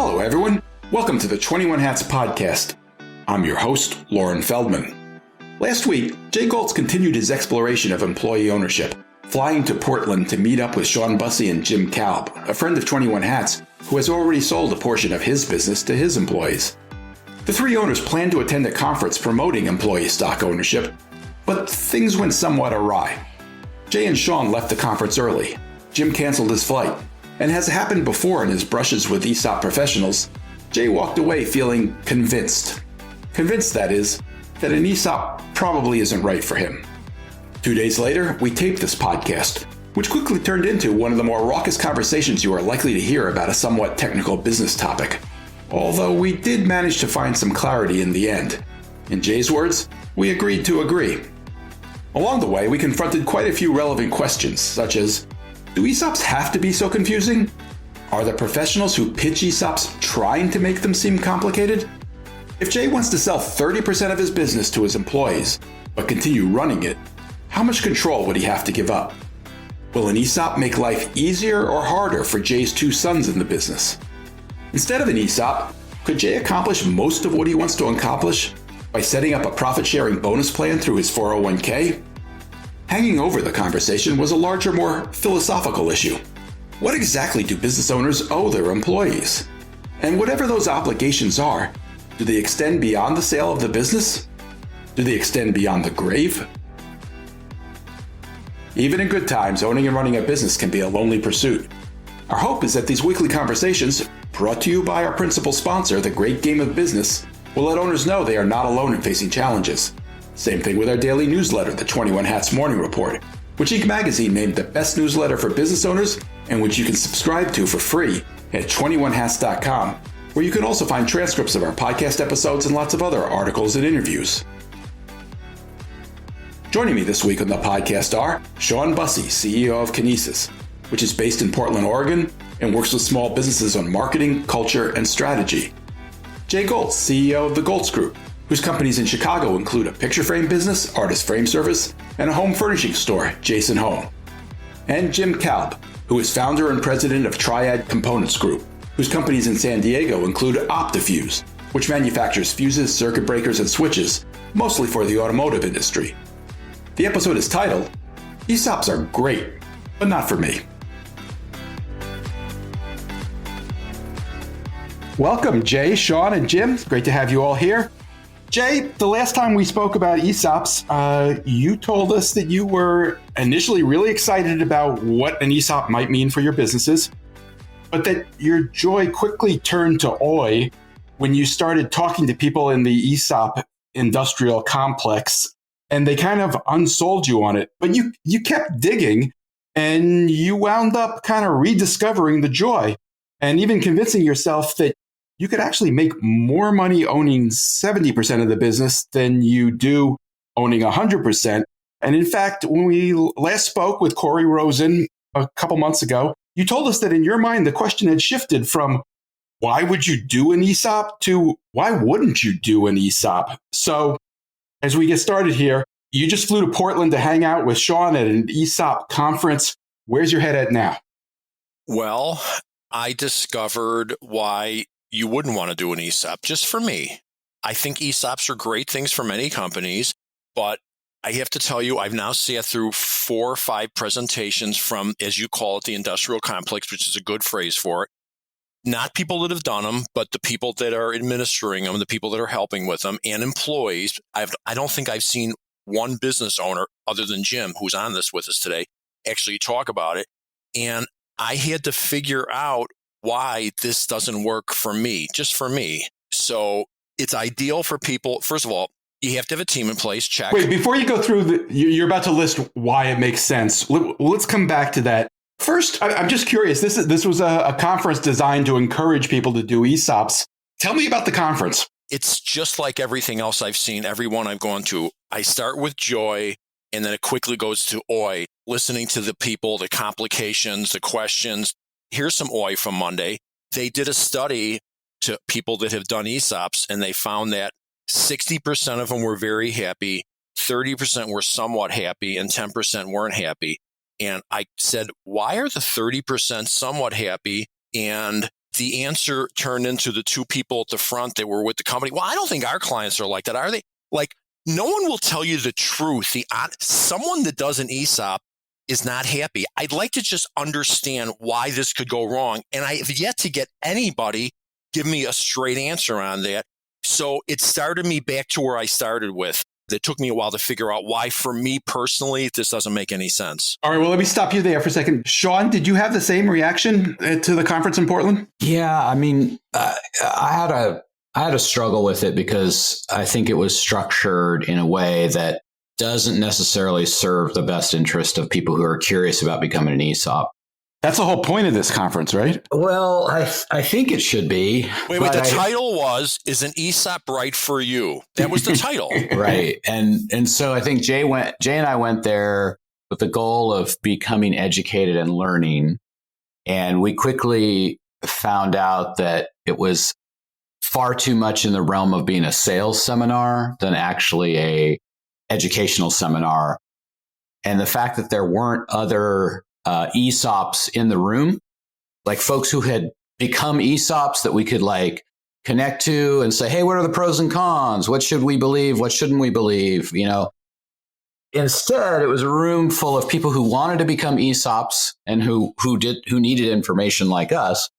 Hello, everyone. Welcome to the 21 Hats podcast. I'm your host, Lauren Feldman. Last week, Jay Goltz continued his exploration of employee ownership, flying to Portland to meet up with Sean Bussey and Jim Kalb, a friend of 21 Hats, who has already sold a portion of his business to his employees. The three owners planned to attend a conference promoting employee stock ownership, but things went somewhat awry. Jay and Sean left the conference early. Jim canceled his flight. And as happened before in his brushes with ESOP professionals, Jay walked away feeling convinced. Convinced, that is, that an ESOP probably isn't right for him. 2 days later, we taped this podcast, which quickly turned into one of the more raucous conversations you are likely to hear about a somewhat technical business topic. Although we did manage to find some clarity in the end. In Jay's words, we agreed to agree. Along the way, we confronted quite a few relevant questions, such as, do ESOPs have to be so confusing? Are the professionals who pitch ESOPs trying to make them seem complicated? If Jay wants to sell 30% of his business to his employees, but continue running it, how much control would he have to give up? Will an ESOP make life easier or harder for Jay's two sons in the business? Instead of an ESOP, could Jay accomplish most of what he wants to accomplish by setting up a profit-sharing bonus plan through his 401k? Hanging over the conversation was a larger, more philosophical issue. What exactly do business owners owe their employees? And whatever those obligations are, do they extend beyond the sale of the business? Do they extend beyond the grave? Even in good times, owning and running a business can be a lonely pursuit. Our hope is that these weekly conversations, brought to you by our principal sponsor, The Great Game of Business, will let owners know they are not alone in facing challenges. Same thing with our daily newsletter, the 21 Hats Morning Report, which Inc. magazine named the best newsletter for business owners and which you can subscribe to for free at 21hats.com, where you can also find transcripts of our podcast episodes and lots of other articles and interviews. Joining me this week on the podcast are Sean Bussey, CEO of Kinesis, which is based in Portland, Oregon, and works with small businesses on marketing, culture, and strategy. Jay Goltz, CEO of the Goltz Group, whose companies in Chicago include a picture frame business, Artist Frame Service, and a home furnishing store, Jason Home. And Jim Kalb, who is founder and president of Triad Components Group, whose companies in San Diego include OptiFuse, which manufactures fuses, circuit breakers, and switches, mostly for the automotive industry. The episode is titled, ESOPs Are Great, but Not For Me. Welcome, Jay, Sean, and Jim. Great to have you all here. Jay, the last time we spoke about ESOPs, you told us that you were initially really excited about what an ESOP might mean for your businesses, but that your joy quickly turned to awe when you started talking to people in the ESOP industrial complex, and they kind of unsold you on it. But you kept digging, and you wound up kind of rediscovering the joy and even convincing yourself that you could actually make more money owning 70% of the business than you do owning 100%. And in fact, when we last spoke with Corey Rosen a couple months ago, you told us that in your mind, the question had shifted from why would you do an ESOP to why wouldn't you do an ESOP? So as we get started here, you just flew to Portland to hang out with Sean at an ESOP conference. Where's your head at now? Well, I discovered why you wouldn't want to do an ESOP, just for me. I think ESOPs are great things for many companies, but I have to tell you, I've now sat through 4 or 5 presentations from, as you call it, the industrial complex, which is a good phrase for it. Not people that have done them, but the people that are administering them, the people that are helping with them, and employees. I don't think I've seen one business owner, other than Jim, who's on this with us today, actually talk about it. And I had to figure out why this doesn't work for me, just for me. So it's ideal for people. First of all, you have to have a team in place. Check. Wait, before you go through, you're about to list why it makes sense. Let's come back to that. First, I'm just curious. This was a conference designed to encourage people to do ESOPs. Tell me about the conference. It's just like everything else I've seen, everyone I've gone to. I start with joy, and then it quickly goes to oi, listening to the people, the complications, the questions. Here's some oi from Monday. They did a study to people that have done ESOPs, and they found that 60% of them were very happy, 30% were somewhat happy, and 10% weren't happy. And I said, why are the 30% somewhat happy and the answer turned into the two people at the front that were with the company. Well, I don't think our clients are like that, are they? Like, no one will tell you the truth. Someone that does an ESOP is not happy. I'd like to just understand why this could go wrong. And I have yet to get anybody give me a straight answer on that. So it started me back to where I started with. It took me a while to figure out why, for me personally, this doesn't make any sense. All right, well, let me stop you there for a second. Sean, did you have the same reaction to the conference in Portland? Yeah, I mean, I had a struggle with it because I think it was structured in a way that doesn't necessarily serve the best interest of people who are curious about becoming an ESOP. That's the whole point of this conference, right? Well, I think it should be. Wait, the title was, is an ESOP right for you? That was the title. Right. And so I think Jay and I went there with the goal of becoming educated and learning. And we quickly found out that it was far too much in the realm of being a sales seminar than actually a educational seminar. And the fact that there weren't other ESOPs in the room, like folks who had become ESOPs that we could like connect to and say, hey, what are the pros and cons? What should we believe? What shouldn't we believe? You know, instead, it was a room full of people who wanted to become ESOPs and who needed information like us.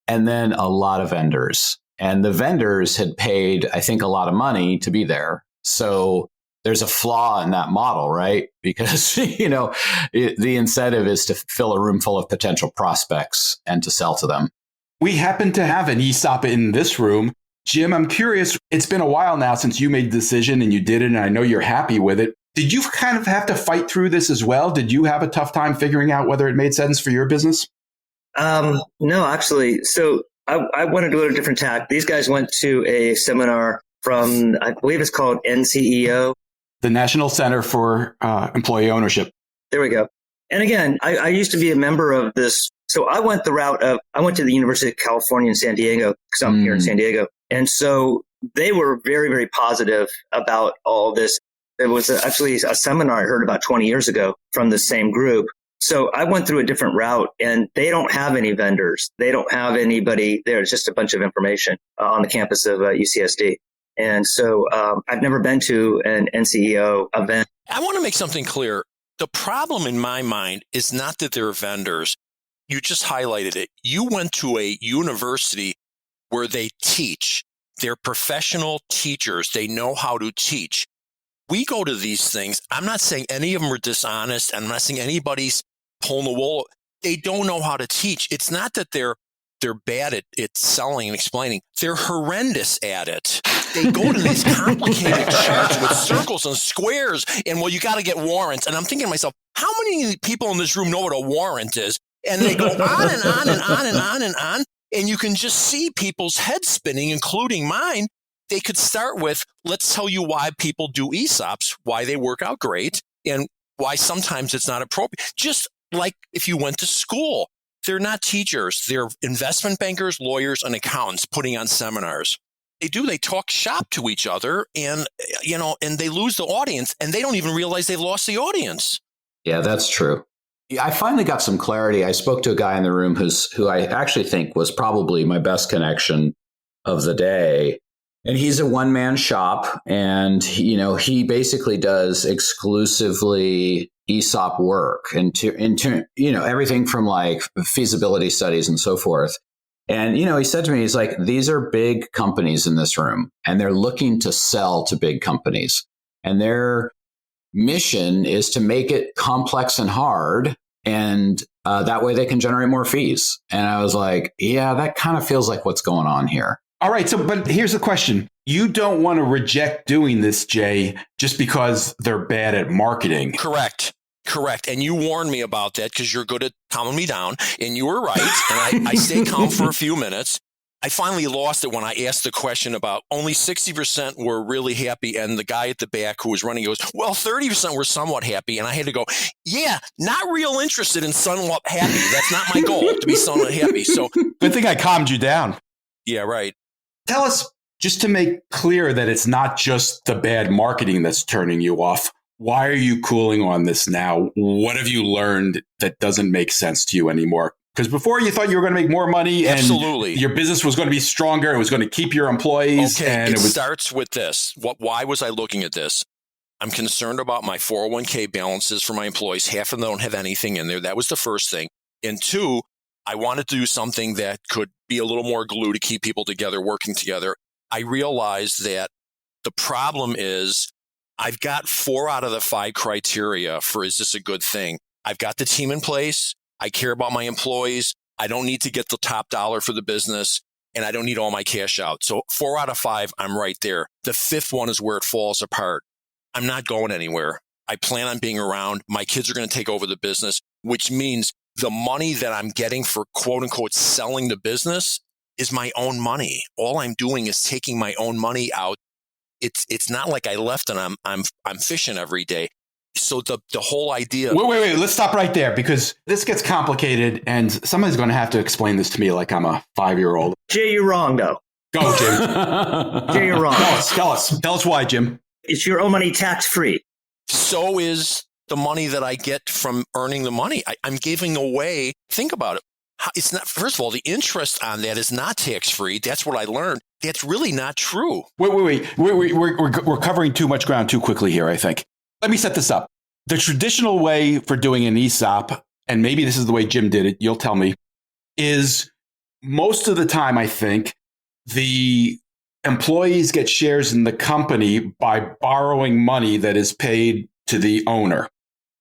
And then a lot of vendors, and the vendors had paid, I think, a lot of money to be there. So there's a flaw in that model, right? Because, you know, the incentive is to fill a room full of potential prospects and to sell to them. We happen to have an ESOP in this room. Jim, I'm curious, it's been a while now since you made the decision and you did it, and I know you're happy with it. Did you kind of have to fight through this as well? Did you have a tough time figuring out whether it made sense for your business? No, actually. So I wanted to go to a different tack. These guys went to a seminar from, I believe it's called NCEO. The National Center for Employee Ownership. There we go. And again, I used to be a member of this. So I went the route of, I went to the University of California in San Diego because I'm here in San Diego. And so they were very, very positive about all this. It was actually a seminar I heard about 20 years ago from the same group. So I went through a different route, and they don't have any vendors. They don't have anybody there. It's just a bunch of information on the campus of UCSD. And so I've never been to an NCEO event. I want to make something clear. The problem in my mind is not that they're vendors. You just highlighted it. You went to a university where they teach. They're professional teachers. They know how to teach. We go to these things. I'm not saying any of them are dishonest. I'm not saying anybody's pulling the wool. They don't know how to teach. It's not that they're bad at selling and explaining. They're horrendous at it. They go to these complicated charts with circles and squares, and well, you got to get warrants. And I'm thinking to myself, how many people in this room know what a warrant is? And they go on and on and on and on and on. And you can just see people's heads spinning, including mine. They could start with, let's tell you why people do ESOPs, why they work out great, and why sometimes it's not appropriate. Just like if you went to school. They're not teachers. They're investment bankers, lawyers, and accountants putting on seminars. They talk shop to each other, and, you know, and they lose the audience, and they don't even realize they've lost the audience. Yeah, that's true. I finally got some clarity. I spoke to a guy in the room who I actually think was probably my best connection of the day. And he's a one-man shop, and, you know, he basically does exclusively ESOP work and you know, everything from like feasibility studies and so forth. And, you know, he said to me, he's like, these are big companies in this room, and they're looking to sell to big companies. And their mission is to make it complex and hard. And that way they can generate more fees. And I was like, yeah, that kind of feels like what's going on here. All right. So, but here's the question. You don't want to reject doing this, Jay, just because they're bad at marketing. Correct. And you warned me about that because you're good at calming me down. And you were right. And I stayed calm for a few minutes. I finally lost it when I asked the question about only 60% were really happy. And the guy at the back who was running goes, well, 30% were somewhat happy. And I had to go, yeah, not real interested in somewhat happy. That's not my goal, to be somewhat happy. So good thing I calmed you down. Yeah, right. Tell us, just to make clear that it's not just the bad marketing that's turning you off. Why are you cooling on this now? What have you learned that doesn't make sense to you anymore? Because before you thought you were going to make more money and Absolutely. your business was going to be stronger. It was going to keep your employees. Okay, And it starts with this. Why was I looking at this? I'm concerned about my 401k balances for my employees. Half of them don't have anything in there. That was the first thing. And two, I wanted to do something that could be a little more glue to keep people together, working together. I realized that the problem is I've got 4 out of the 5 criteria for is this a good thing? I've got the team in place. I care about my employees. I don't need to get the top dollar for the business, and I don't need all my cash out. So 4 out of 5, I'm right there. The 5th one is where it falls apart. I'm not going anywhere. I plan on being around. My kids are going to take over the business, which means the money that I'm getting for quote unquote selling the business is my own money. All I'm doing is taking my own money out. It's not like I left and I'm fishing every day. So the whole idea. Wait. Let's stop right there because this gets complicated and somebody's going to have to explain this to me like I'm a 5-year-old. Jay, you're wrong, though. Go, Jim. Jay, you're wrong. Tell us why, Jim. It's your own money tax-free. So is the money that I get from earning the money. I'm giving away. Think about it. It's not. First of all, the interest on that is not tax-free. That's what I learned. That's really not true. Wait. We're covering too much ground too quickly here, I think. Let me set this up. The traditional way for doing an ESOP, and maybe this is the way Jim did it, you'll tell me, is most of the time, I think, the employees get shares in the company by borrowing money that is paid to the owner.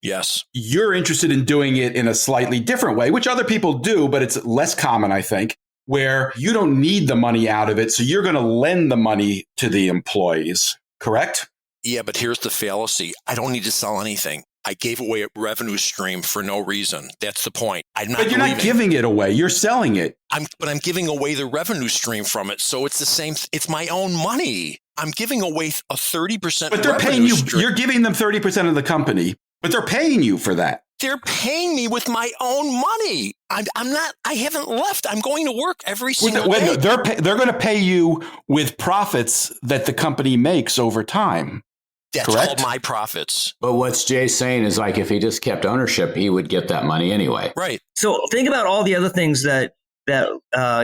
Yes. You're interested in doing it in a slightly different way, which other people do, but it's less common, I think, where you don't need the money out of it. So you're going to lend the money to the employees, correct? Yeah, but here's the fallacy. I don't need to sell anything. I gave away a revenue stream for no reason. That's the point. But you're not giving it away. You're selling it. But I'm giving away the revenue stream from it. So it's the same. It's my own money. I'm giving away a 30%. But they're paying you. Stream. You're giving them 30% of the company, but they're paying you for that. They're paying me with my own money. I'm not. I haven't left. I'm going to work every single day. They're going to pay you with profits that the company makes over time. That's correct? Called my profits. But what's Jay saying is like if he just kept ownership, he would get that money anyway. Right. So think about all the other things that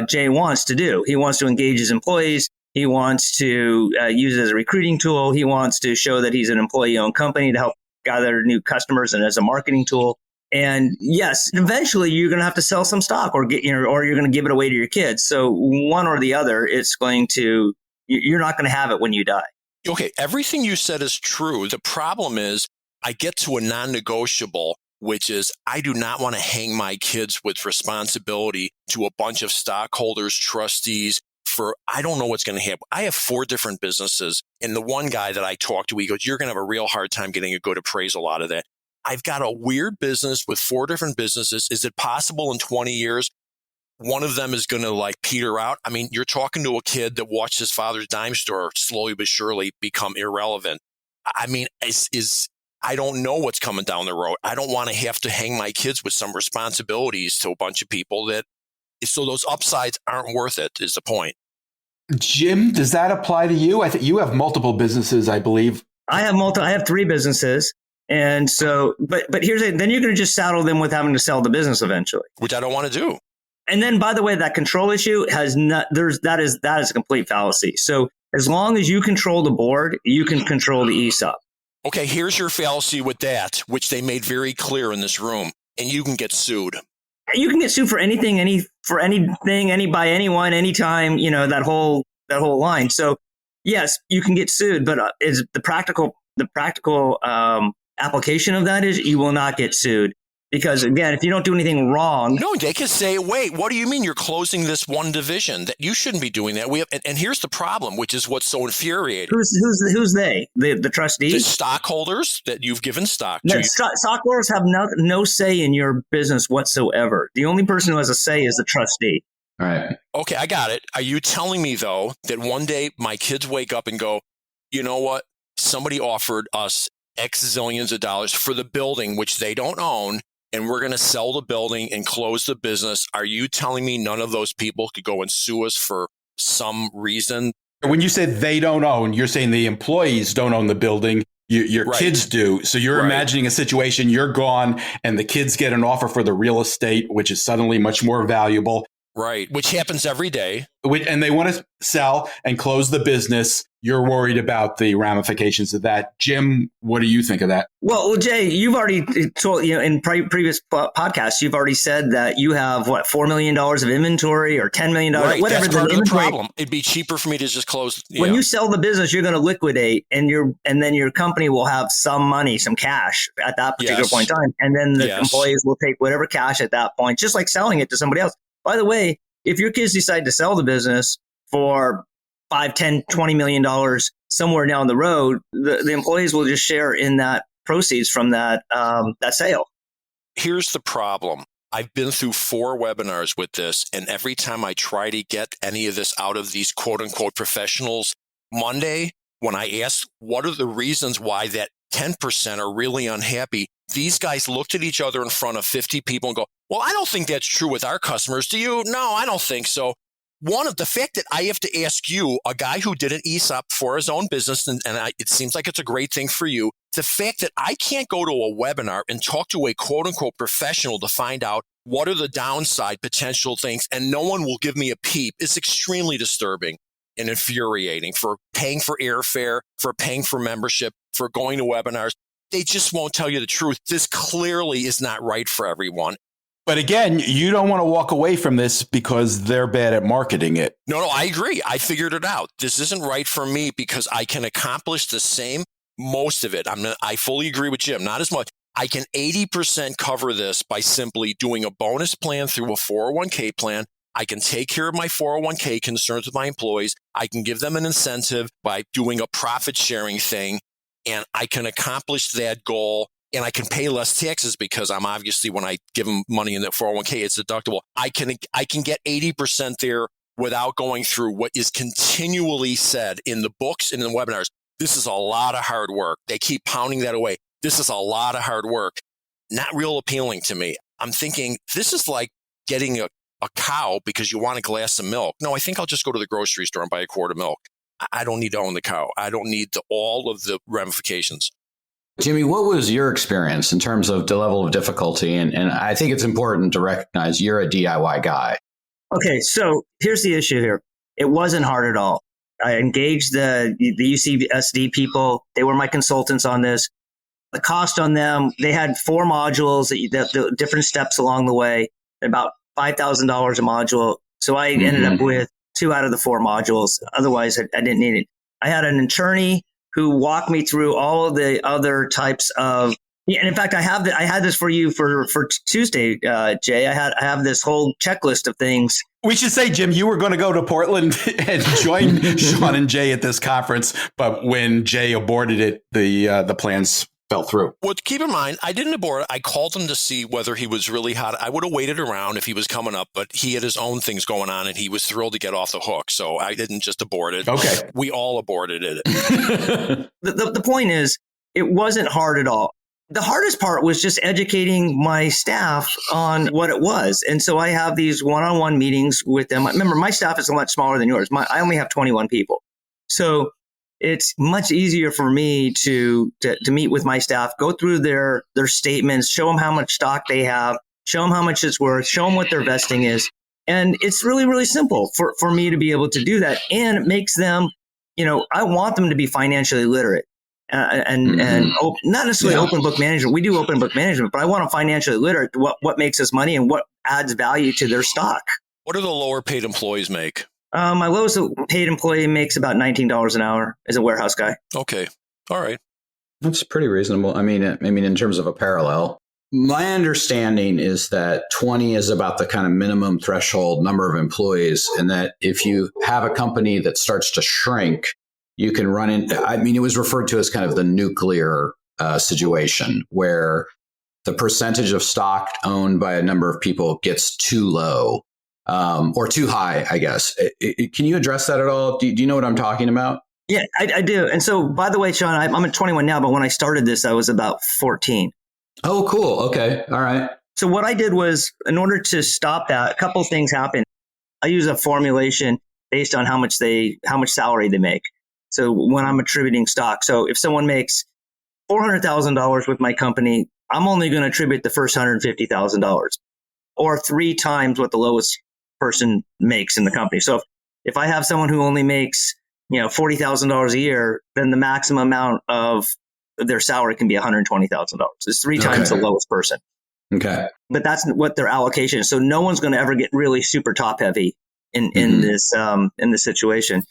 Jay wants to do. He wants to engage his employees. He wants to use it as a recruiting tool. He wants to show that he's an employee-owned company to help gather new customers and as a marketing tool. And yes, eventually you're going to have to sell some stock or or you're going to give it away to your kids. So one or the other, you're not going to have it when you die. Okay, everything you said is true. The problem is I get to a non-negotiable, which is I do not want to hang my kids with responsibility to a bunch of stockholders, trustees for, I don't know what's going to happen. I have 4 different businesses. And the one guy that I talked to, he goes, you're going to have a real hard time getting a good appraisal out of that. I've got a weird business with 4 different businesses. Is it possible in 20 years one of them is going to like peter out? I mean, you're talking to a kid that watched his father's dime store slowly but surely become irrelevant. I mean, I don't know what's coming down the road. I don't want to have to hang my kids with some responsibilities to a bunch of people so those upsides aren't worth it is the point. Jim, does that apply to you? I think you have multiple businesses, I believe. I have 3 businesses. And so, but here's it. Then you're going to just saddle them with having to sell the business eventually, which I don't want to do. And then, by the way, that control issue that is a complete fallacy. So as long as you control the board, you can control the ESOP. Okay, here's your fallacy with that, which they made very clear in this room, and you can get sued. You can get sued for anything, by anyone, anytime. That whole line. So yes, you can get sued, but is the practical application of that is you will not get sued. Because again, if you don't do anything wrong. No, they could say, wait, what do you mean you're closing this one division? That you shouldn't be doing that. And here's the problem, which is what's so infuriating. Who's they? The trustees? The stockholders that you've given stock to. Stockholders have no say in your business whatsoever. The only person who has a say is the trustee. All right. Okay, I got it. Are you telling me, though, that one day my kids wake up and go, you know what? Somebody offered us X zillions of dollars for the building, which they don't own, and we're going to sell the building and close the business. Are you telling me none of those people could go and sue us for some reason? When you said they don't own, you're saying the employees don't own the building Your Right. kids do. So you're Right. imagining a situation, you're gone and the kids get an offer for the real estate, which is suddenly much more valuable. Right. Which happens every day. And they want to sell and close the business. You're worried about the ramifications of that. Jim, what do you think of that? Well, Jay, you've already told, in previous podcasts, you've already said that you have $4 million of inventory or $10 million, Right. whatever. That's part of the inventory. problem. It'd be cheaper for me to just close. When you sell the business, you're going to liquidate, and then your company will have some money, some cash at that particular Yes. point in time, and then the Yes. employees will take whatever cash at that point, just like selling it to somebody else. By the way, if your kids decide to sell the business for $5, $10, $20 million somewhere down the road, the employees will just share in that proceeds from that sale. Here's the problem. I've been through 4 webinars with this, and every time I try to get any of this out of these quote unquote professionals, Monday, when I ask what are the reasons why that 10% are really unhappy, these guys looked at each other in front of 50 people and go, well, I don't think that's true with our customers. Do you? No, I don't think so. One of the fact that I have to ask you, a guy who did an ESOP for his own business, it seems like it's a great thing for you. The fact that I can't go to a webinar and talk to a quote unquote professional to find out what are the downside potential things, and no one will give me a peep is extremely disturbing and infuriating. For paying for airfare, for paying for membership, for going to webinars. They just won't tell you the truth. This clearly is not right for everyone. But again, you don't want to walk away from this because they're bad at marketing it. No, I agree. I figured it out. This isn't right for me because I can accomplish the same, most of it. I fully agree with Jim, not as much. I can 80% cover this by simply doing a bonus plan through a 401k plan. I can take care of my 401k concerns with my employees. I can give them an incentive by doing a profit sharing thing, and I can accomplish that goal. And I can pay less taxes because I'm obviously, when I give them money in the 401k, it's deductible. I can get 80% there without going through what is continually said in the books and in the webinars. This is a lot of hard work. They keep pounding that away. This is a lot of hard work. Not real appealing to me. I'm thinking this is like getting a cow because you want a glass of milk. No, I think I'll just go to the grocery store and buy a quart of milk. I don't need to own the cow. I don't need all of the ramifications. Jimmy, what was your experience in terms of the level of difficulty? And I think it's important to recognize you're a DIY guy. Okay, so here's the issue here. It wasn't hard at all. I engaged the UCSD people. They were my consultants on this. The cost on them, they had 4 modules, the different steps along the way, about $5,000 a module. So I ended up with 2 out of the 4 modules. Otherwise, I didn't need it. I had an attorney who walked me through all of the other types of, and in fact, I had this for you for Tuesday, Jay. I have this whole checklist of things. We should say, Jim, you were going to go to Portland and join Sean and Jay at this conference, but when Jay aborted it, the plans fell through. Well, keep in mind, I didn't abort it. I called him to see whether he was really hot. I would have waited around if he was coming up, but he had his own things going on and he was thrilled to get off the hook. So I didn't just abort it. Okay. We all aborted it. The point is, it wasn't hard at all. The hardest part was just educating my staff on what it was. And so I have these one-on-one meetings with them. Remember, my staff is a lot smaller than yours. I only have 21 people. So it's much easier for me to meet with my staff, go through their statements, show them how much stock they have, show them how much it's worth, show them what their vesting is. And it's really, really simple for me to be able to do that. And it makes them, I want them to be financially literate and not necessarily open book management. We do open book management, but I want them financially literate, what makes us money and what adds value to their stock. What do the lower paid employees make? My lowest paid employee makes about $19 an hour as a warehouse guy. Okay. All right. That's pretty reasonable. I mean, in terms of a parallel, my understanding is that 20 is about the kind of minimum threshold number of employees, and that if you have a company that starts to shrink, you can run into, it was referred to as kind of the nuclear situation where the percentage of stock owned by a number of people gets too low. Or too high, I guess. Can you address that at all? Do you know what I'm talking about? Yeah, I do. And so, by the way, Sean, I'm at 21 now, but when I started this, I was about 14. Oh, cool. Okay. All right. So what I did was, in order to stop that, a couple of things happened. I use a formulation based on how much salary they make. So when I'm attributing stock, so if someone makes $400,000 with my company, I'm only going to attribute the first $150,000 or 3 times what the lowest person makes in the company. So if I have someone who only makes, $40,000 a year, then the maximum amount of their salary can be $120,000. It's 3 times the lowest person. Okay. But that's what their allocation is. So no one's going to ever get really super top heavy in this situation.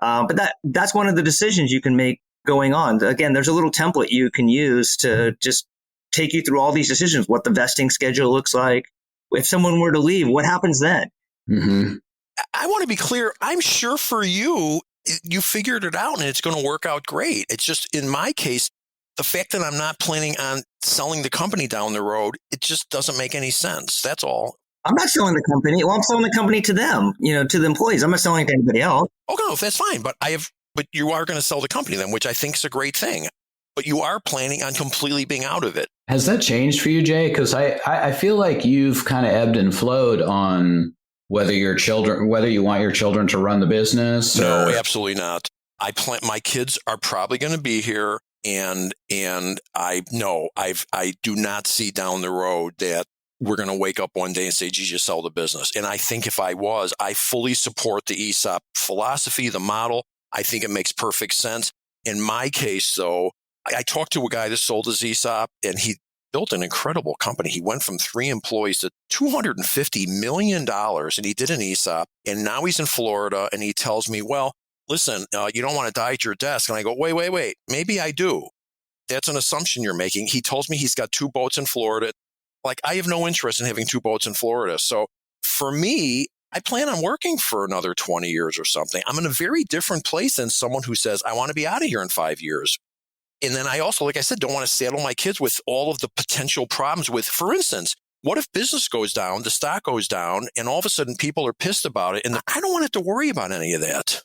But that's one of the decisions you can make going on. Again, there's a little template you can use to just take you through all these decisions, what the vesting schedule looks like. If someone were to leave, what happens then? Mm-hmm. I want to be clear. I'm sure for you, you figured it out and it's going to work out great. It's just in my case, the fact that I'm not planning on selling the company down the road, it just doesn't make any sense. That's all. I'm not selling the company. Well, I'm selling the company to them, to the employees. I'm not selling it to anybody else. Okay, no, that's fine. But you are going to sell the company then, which I think is a great thing. But you are planning on completely being out of it. Has that changed for you, Jay? Because I feel like you've kind of ebbed and flowed on whether you want your children to run the business. No, absolutely not. My kids are probably going to be here. And I do not see down the road that we're going to wake up one day and say, geez, you sell the business. And I think if I fully support the ESOP philosophy, the model. I think it makes perfect sense. In my case, though, I talked to a guy that sold his ESOP and he built an incredible company. He went from 3 employees to $250 million and he did an ESOP. And now he's in Florida and he tells me, well, listen, you don't want to die at your desk. And I go, wait, maybe I do. That's an assumption you're making. He tells me he's got 2 boats in Florida. Like, I have no interest in having 2 boats in Florida. So for me, I plan on working for another 20 years or something. I'm in a very different place than someone who says, I want to be out of here in 5 years. And then I also, like I said, don't want to saddle my kids with all of the potential problems with, for instance, what if business goes down, the stock goes down, and all of a sudden people are pissed about it? And I don't want to have to worry about any of that.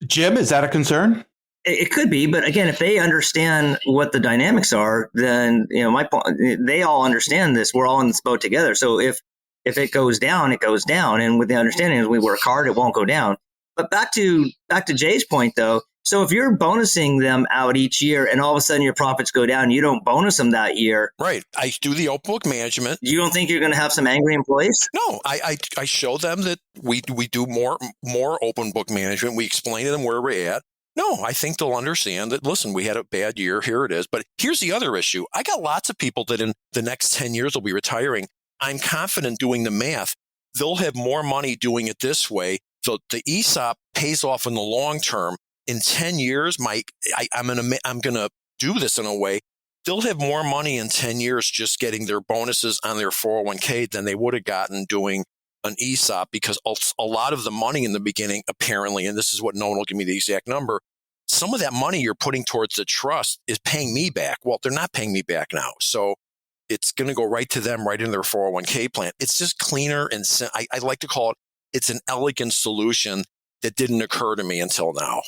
Jim, is that a concern? It could be, but again, if they understand what the dynamics are, then they all understand this. We're all in this boat together. So if it goes down, it goes down, and with the understanding as we work hard, it won't go down. But back to Jay's point, though. So if you're bonusing them out each year, and all of a sudden your profits go down, you don't bonus them that year. Right. I do the open book management. You don't think you're going to have some angry employees? No, I show them that we do more open book management. We explain to them where we're at. No, I think they'll understand that, listen, we had a bad year. Here it is. But here's the other issue. I got lots of people that in the next 10 years will be retiring. I'm confident doing the math. They'll have more money doing it this way. So the ESOP pays off in the long term. In 10 years, I'm going to do this in a way. They'll have more money in 10 years just getting their bonuses on their 401k than they would have gotten doing an ESOP, because a lot of the money in the beginning, apparently, and this is what no one will give me the exact number, some of that money you're putting towards the trust is paying me back. Well, they're not paying me back now. So it's going to go right to them, right in their 401k plan. It's just cleaner. And I like to call it's an elegant solution that didn't occur to me until now.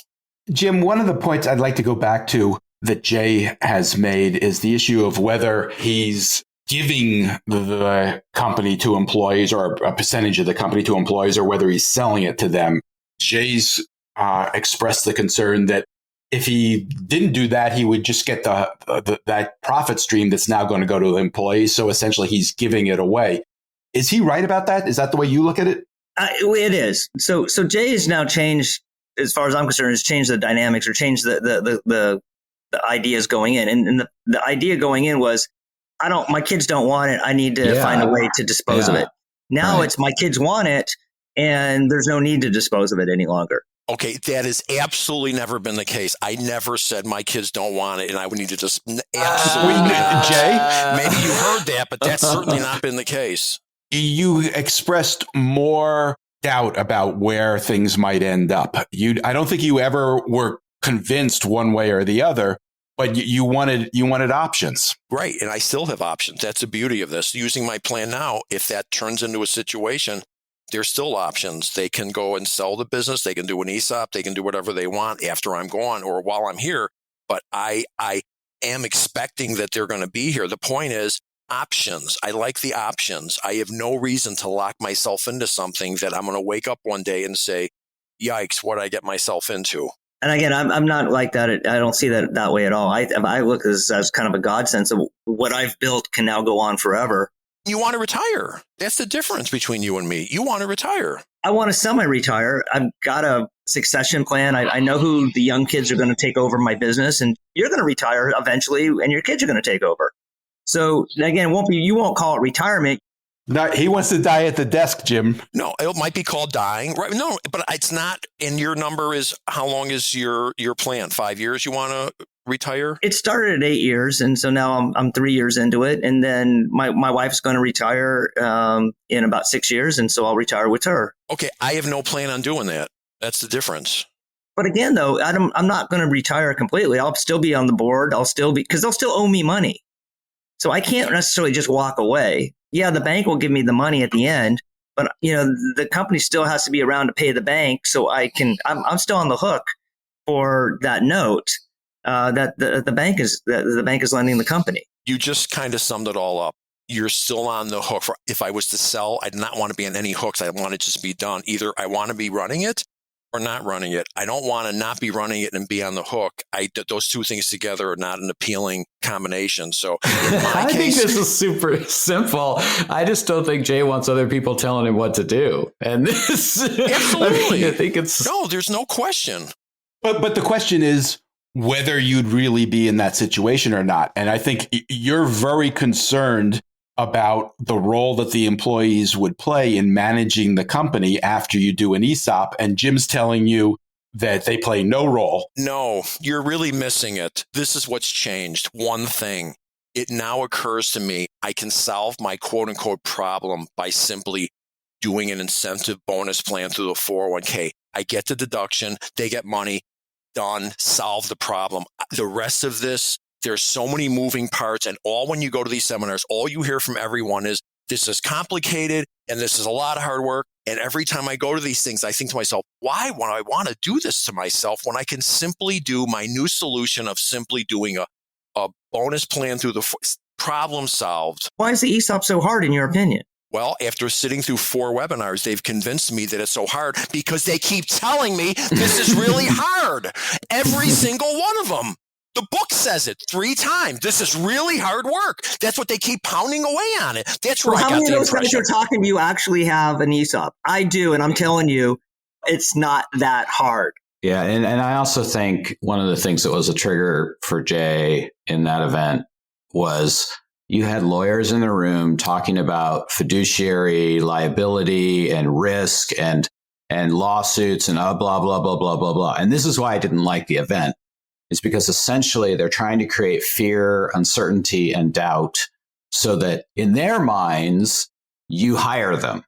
Jim, one of the points I'd like to go back to that Jay has made is the issue of whether he's giving the company to employees or a percentage of the company to employees or whether he's selling it to them. Jay's expressed the concern that if he didn't do that, he would just get that profit stream that's now going to go to the employees. So essentially, he's giving it away. Is he right about that? Is that the way you look at it? It is. So Jay has now changed, as far as I'm concerned, has changed the dynamics or changed the ideas going in. And the idea going in was, my kids don't want it. I need to find a way to dispose of it. Now it's my kids want it and there's no need to dispose of it any longer. Okay, that has absolutely never been the case. I never said my kids don't want it and I would need to just absolutely Jay? Maybe you heard that, but that's certainly not been the case. You expressed more doubt about where things might end up. I don't think you ever were convinced one way or the other, but you wanted options. Right, and I still have options. That's the beauty of this. Using my plan now, if that turns into a situation, there's still options. They can go and sell the business. They can do an ESOP. They can do whatever they want after I'm gone or while I'm here. But I am expecting that they're going to be here. The point is options. I like the options. I have no reason to lock myself into something that I'm going to wake up one day and say, yikes, what did I get myself into? And again, I'm not like that. I don't see that way at all. I look at this as kind of a godsend. So what I've built can now go on forever. You want to retire. That's the difference between you and me. You want to retire. I want to semi-retire. I've got a succession plan. I know who the young kids are going to take over my business, and you're going to retire eventually, and your kids are going to take over. So again, you won't call it retirement. No, he wants to die at the desk, Jim. No, it might be called dying. Right? No, but it's not. And your number is, how long is your plan? 5 years you want to retire? It started at 8 years. And so now I'm 3 years into it. And then my wife's going to retire in about 6 years. And so I'll retire with her. Okay. I have no plan on doing that. That's the difference. But again, though, I'm not going to retire completely. I'll still be on the board. Because they'll still owe me money. So I can't necessarily just walk away. Yeah, the bank will give me the money at the end, but the company still has to be around to pay the bank. So I'm still on the hook for that note that the bank is lending the company. You just kind of summed it all up. You're still on the hook for, if I was to sell, I'd not want to be on any hooks. I want it to just be done. Either I want to be running it or not running it. I don't want to not be running it and be on the hook. Those two things together are not an appealing combination. So I think this is super simple. I just don't think Jay wants other people telling him what to do. And this, absolutely, I think it's no. There's no question. But the question is whether you'd really be in that situation or not. And I think you're very concerned about the role that the employees would play in managing the company after you do an ESOP. And Jim's telling you that they play no role. No, you're really missing it. This is what's changed. One thing. It now occurs to me, I can solve my quote unquote problem by simply doing an incentive bonus plan through the 401k. I get the deduction, they get money, done, solve the problem. The rest of this, there's so many moving parts, and when you go to these seminars, all you hear from everyone is, this is complicated and this is a lot of hard work. And every time I go to these things, I think to myself, why would I want to do this to myself when I can simply do my new solution of simply doing a bonus plan through the problem solved? Why is the ESOP so hard in your opinion? Well, after sitting through 4 webinars, they've convinced me that it's so hard because they keep telling me this is really hard. Every single one of them. The book says it 3 times. This is really hard work. That's what they keep pounding away on it. That's where I got the impression. How many of those guys you're talking to you actually have an ESOP? I do, and I'm telling you, it's not that hard. Yeah, and I also think one of the things that was a trigger for Jay in that event was you had lawyers in the room talking about fiduciary liability and risk and lawsuits and blah, blah, blah, blah, blah, blah. And this is why I didn't like the event. Is because essentially they're trying to create fear, uncertainty, and doubt so that in their minds, you hire them.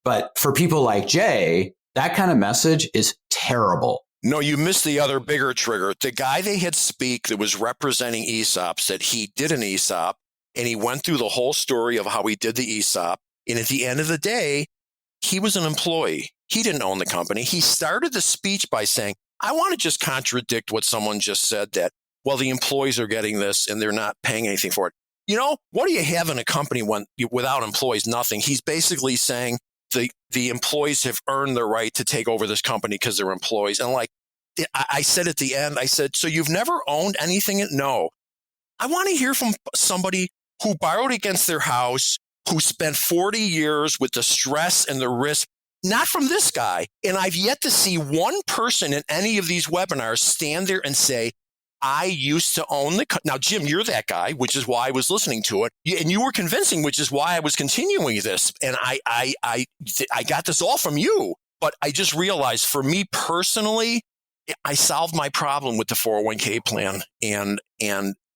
But for people like Jay, that kind of message is terrible. No, you missed the other bigger trigger. The guy they had speak that was representing ESOP said he did an ESOP and he went through the whole story of how he did the ESOP. And at the end of the day, he was an employee. He didn't own the company. He started the speech by saying, I want to just contradict what someone just said that, well, the employees are getting this and they're not paying anything for it. You know, what do you have in a company without employees? Nothing. He's basically saying the employees have earned the right to take over this company because they're employees. And like I said at the end, I said, so you've never owned anything? No. I want to hear from somebody who borrowed against their house, who spent 40 years with the stress and the risk. Not from this guy. And I've yet to see one person in any of these webinars stand there and say, I used to own Now, Jim, you're that guy, which is why I was listening to it. And you were convincing, which is why I was continuing this. And I got this all from you. But I just realized for me personally, I solved my problem with the 401k plan. And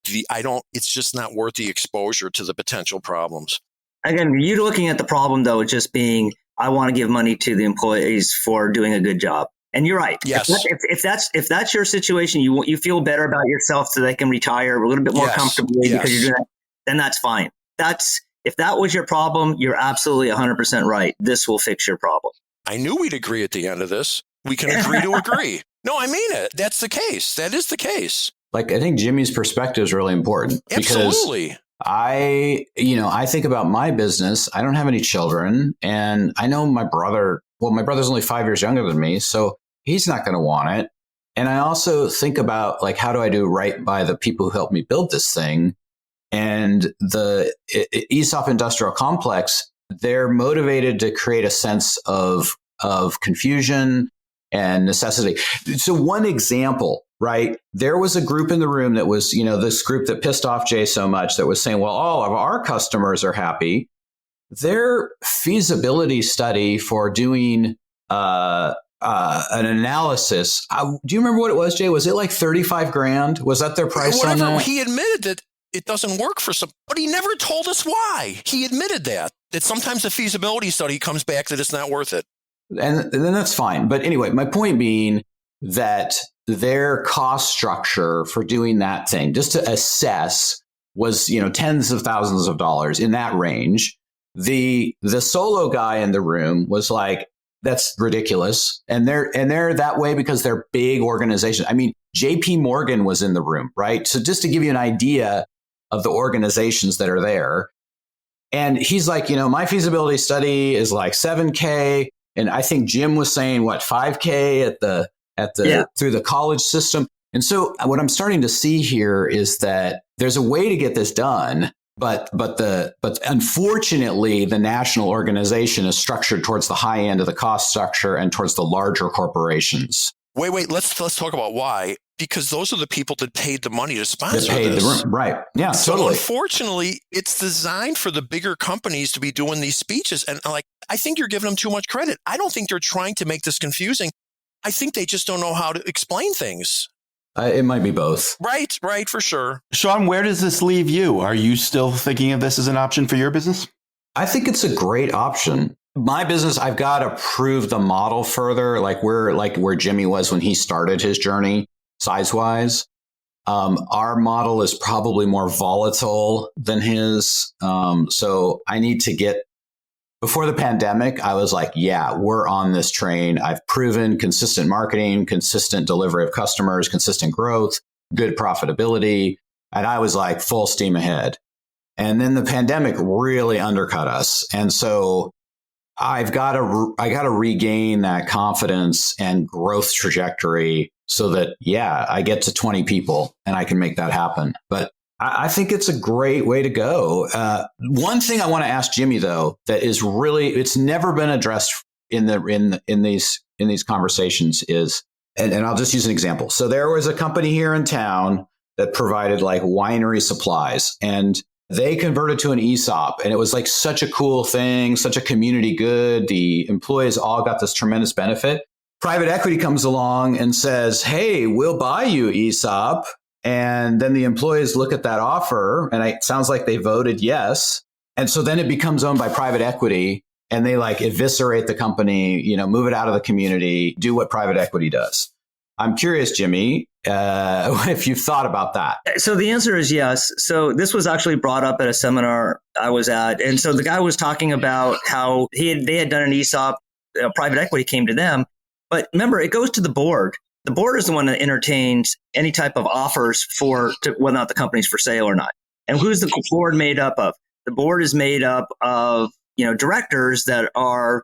it's just not worth the exposure to the potential problems. Again, you're looking at the problem, though, just being, I want to give money to the employees for doing a good job. And you're right. Yes. If that's your situation, you feel better about yourself so they can retire a little bit more comfortably because you're doing that, then that's fine. If that was your problem, you're absolutely 100% right. This will fix your problem. I knew we'd agree at the end of this. We can agree to agree. No, I mean it. That's the case. That is the case. Like, I think Jimmy's perspective is really important. Absolutely. I think about my business. I don't have any children, and I know my brother's only 5 years younger than me, so he's not going to want it. And I also think about like, how do I do right by the people who helped me build this thing? And the ESOP industrial complex, they're motivated to create a sense of confusion and necessity. So one example, right? There was a group in the room that was, this group that pissed off Jay so much that was saying, well, all of our customers are happy. Their feasibility study for doing an analysis. Do you remember what it was, Jay? Was it like $35,000? Was that their price on that? He admitted that it doesn't work for some, but he never told us why. He admitted that sometimes the feasibility study comes back that it's not worth it. And then that's fine. But anyway, my point being that their cost structure for doing that thing, just to assess, was, tens of thousands of dollars, in that range. The solo guy in the room was like, that's ridiculous. And they're that way because they're big organizations. I mean, JP Morgan was in the room, right? So just to give you an idea of the organizations that are there. And he's like, my feasibility study is like $7,000. And I think Jim was saying, what, $5,000 through the college system. And so what I'm starting to see here is that there's a way to get this done. But unfortunately, the national organization is structured towards the high end of the cost structure and towards the larger corporations. Wait. Let's talk about why. Because those are the people that paid the money to sponsor this. Right. Yeah, so totally. Unfortunately, it's designed for the bigger companies to be doing these speeches. And I think you're giving them too much credit. I don't think they're trying to make this confusing. I think they just don't know how to explain things. It might be both. Right, for sure. Sean, where does this leave you? Are you still thinking of this as an option for your business? I think it's a great option. My business, I've got to prove the model further, like where Jimmy was when he started his journey, size-wise. Our model is probably more volatile than his. So I need to get, before the pandemic, I was like, yeah, we're on this train. I've proven consistent marketing, consistent delivery of customers, consistent growth, good profitability. And I was like full steam ahead. And then the pandemic really undercut us. And so I got to regain that confidence and growth trajectory so that, yeah, I get to 20 people and I can make that happen. But I think it's a great way to go. One thing I want to ask Jimmy, though, that is really, it's never been addressed in these conversations is, and I'll just use an example. So there was a company here in town that provided like winery supplies, and they converted to an ESOP, and it was like such a cool thing, such a community good. The employees all got this tremendous benefit. Private equity comes along and says, hey, we'll buy you ESOP. And then the employees look at that offer, and it sounds like they voted yes. And so then it becomes owned by private equity, and they like eviscerate the company, move it out of the community, do what private equity does. I'm curious, Jimmy, if you've thought about that. So the answer is yes. So this was actually brought up at a seminar I was at. And so the guy was talking about how they had done an ESOP, private equity came to them. But remember, it goes to the board. The board is the one that entertains any type of offers to whether or not the company's for sale or not. And who's the board made up of? The board is made up of, directors that are,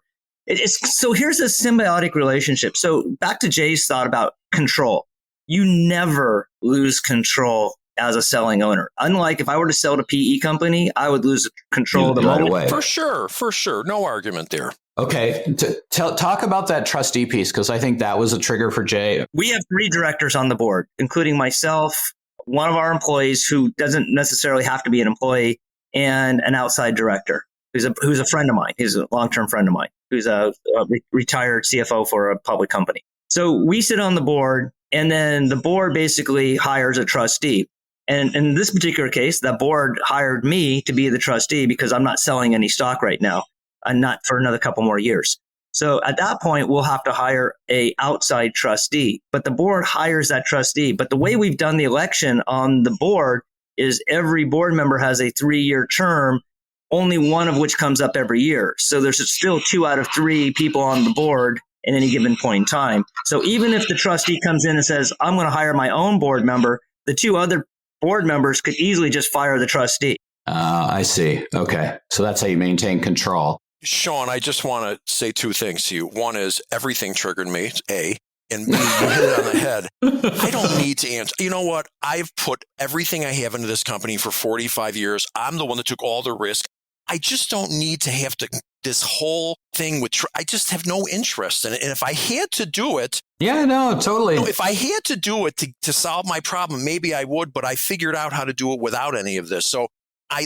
so here's a symbiotic relationship. So back to Jay's thought about control. You never lose control as a selling owner. Unlike if I were to sell to PE company, I would lose control of the right moment. away. For sure. No argument there. Okay. Talk about that trustee piece, because I think that was a trigger for Jay. We have 3 directors on the board, including myself, one of our employees who doesn't necessarily have to be an employee, and an outside director who's a friend of mine. He's a long-term friend of mine who's a retired CFO for a public company. So we sit on the board, and then the board basically hires a trustee. And in this particular case, the board hired me to be the trustee because I'm not selling any stock right now, and not for another couple more years. So at that point, we'll have to hire a outside trustee, but the board hires that trustee. But the way we've done the election on the board is every board member has a 3-year term, only one of which comes up every year. So there's still 2 out of 3 people on the board at any given point in time. So even if the trustee comes in and says, I'm going to hire my own board member, the 2 other board members could easily just fire the trustee. I see. Okay. So that's how you maintain control. Sean, I just want to say 2 things to you. One is everything triggered me, A. And B, you hit it on the head. I don't need to answer. You know what? I've put everything I have into this company for 45 years. I'm the one that took all the risk. I just don't need to have to this whole thing with. I just have no interest in it. And if I had to do it, yeah, no, totally. if I had to do it to solve my problem, maybe I would. But I figured out how to do it without any of this. So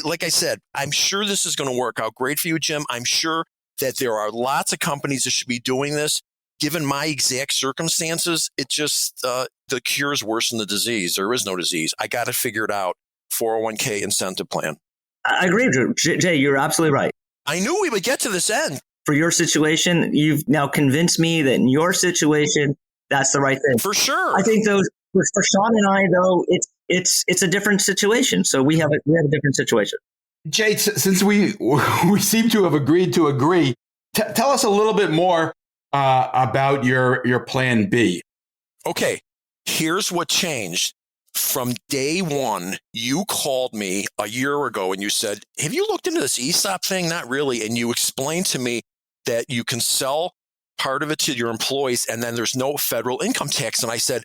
like I said, I'm sure this is going to work out great for you, Jim. I'm sure that there are lots of companies that should be doing this. Given my exact circumstances, it just, the cure is worse than the disease. There is no disease. I got to figure it out. 401k incentive plan. I agree with you. Jay, you're absolutely right. I knew we would get to this end. For your situation, you've now convinced me that in your situation, that's the right thing. For sure. I think for Sean and I, though, it's a different situation. So we have a different situation. Jay, since we seem to have agreed to agree, tell us a little bit more about your plan B. Okay, here's what changed. From day one, you called me a year ago and you said, have you looked into this ESOP thing? Not really. And you explained to me that you can sell part of it to your employees and then there's no federal income tax. And I said,